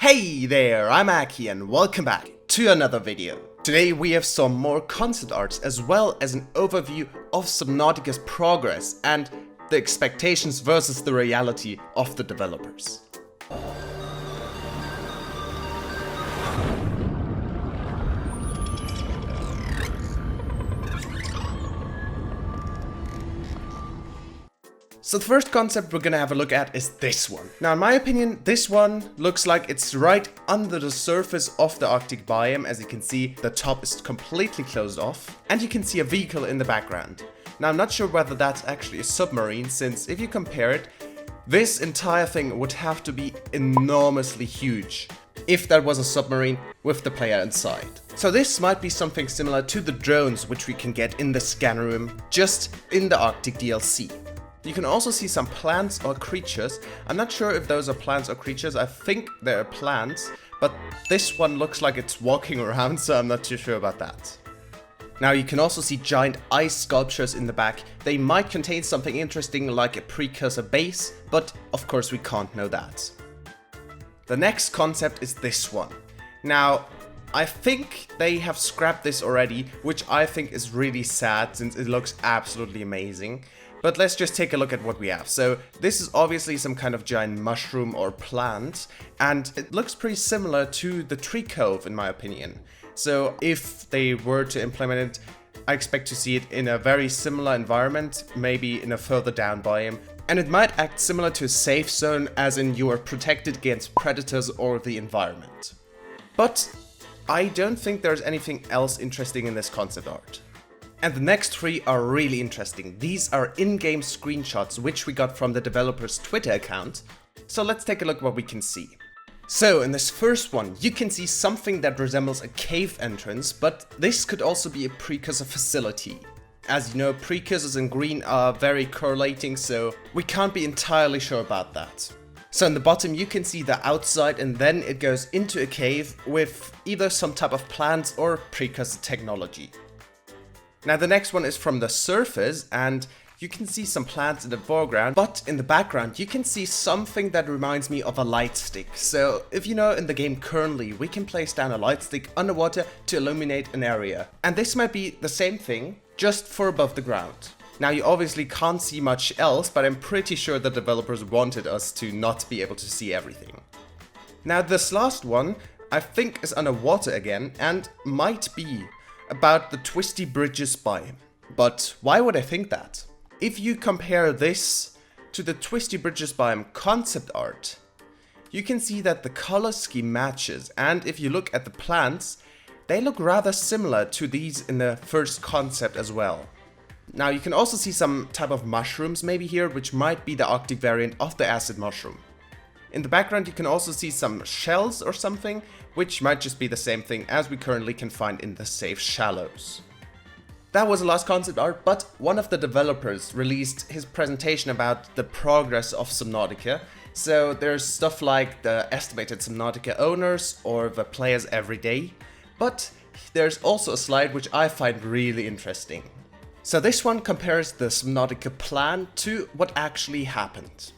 Hey there, I'm Aki and welcome back to another video. Today we have some more concept arts as well as an overview of Subnautica's progress and the expectations versus the reality of the developers. So the first concept we're gonna have a look at is this one. Now in my opinion, this one looks like it's right under the surface of the Arctic biome. As you can see, the top is completely closed off and you can see a vehicle in the background. Now I'm not sure whether that's actually a submarine, since if you compare it, this entire thing would have to be enormously huge if that was a submarine with the player inside. So this might be something similar to the drones which we can get in the scan room just in the Arctic DLC. You can also see some plants or creatures. I'm not sure if those are plants or creatures. I think they're plants, but this one looks like it's walking around, so I'm not too sure about that. Now you can also see giant ice sculptures in the back. They might contain something interesting like a precursor base, but of course we can't know that. The next concept is this one. Now, I think they have scrapped this already, which I think is really sad since it looks absolutely amazing. But let's just take a look at what we have. So this is obviously some kind of giant mushroom or plant, and it looks pretty similar to the tree cove in my opinion. So if they were to implement it, I expect to see it in a very similar environment, maybe in a further down biome. And it might act similar to a safe zone, as in you are protected against predators or the environment. But I don't think there's anything else interesting in this concept art. And the next three are really interesting. These are in-game screenshots which we got from the developer's Twitter account. So let's take a look what we can see. So in this first one, you can see something that resembles a cave entrance, but this could also be a precursor facility. As you know, precursors in green are very correlating, so we can't be entirely sure about that. So in the bottom you can see the outside, and then it goes into a cave with either some type of plants or precursor technology. Now the next one is from the surface, and you can see some plants in the foreground, but in the background you can see something that reminds me of a light stick. So if you know, in the game currently we can place down a light stick underwater to illuminate an area. And this might be the same thing, just for above the ground. Now you obviously can't see much else, but I'm pretty sure the developers wanted us to not be able to see everything. Now this last one I think is underwater again, and might be about the Twisty Bridges biome. But why would I think that? If you compare this to the Twisty Bridges biome concept art, you can see that the color scheme matches, and if you look at the plants, they look rather similar to these in the first concept as well. Now you can also see some type of mushrooms maybe here, which might be the Arctic variant of the acid mushroom. In the background you can also see some shells or something, which might just be the same thing as we currently can find in the safe shallows. That was the last concept art, but one of the developers released his presentation about the progress of Subnautica. So there's stuff like the estimated Subnautica owners or the players every day, but there's also a slide which I find really interesting. So this one compares the Subnautica plan to what actually happened.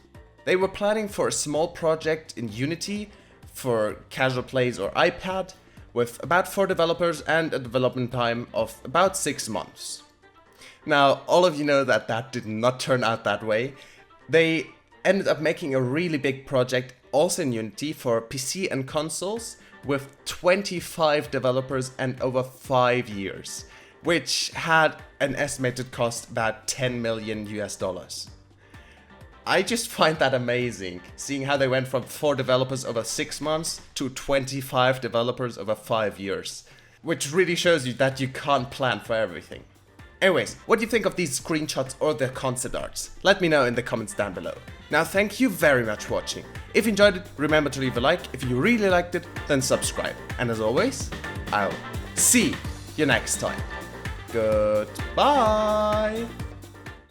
They were planning for a small project in Unity for casual plays or iPad with about 4 developers and a development time of about 6 months. Now, all of you know that that did not turn out that way. They ended up making a really big project also in Unity for PC and consoles with 25 developers and over 5 years, which had an estimated cost about $10 million US. I just find that amazing, seeing how they went from 4 developers over 6 months to 25 developers over 5 years, which really shows you that you can't plan for everything. Anyways, what do you think of these screenshots or the concept arts? Let me know in the comments down below. Now thank you very much for watching. If you enjoyed it, remember to leave a like. If you really liked it, then subscribe. And as always, I'll see you next time. Goodbye!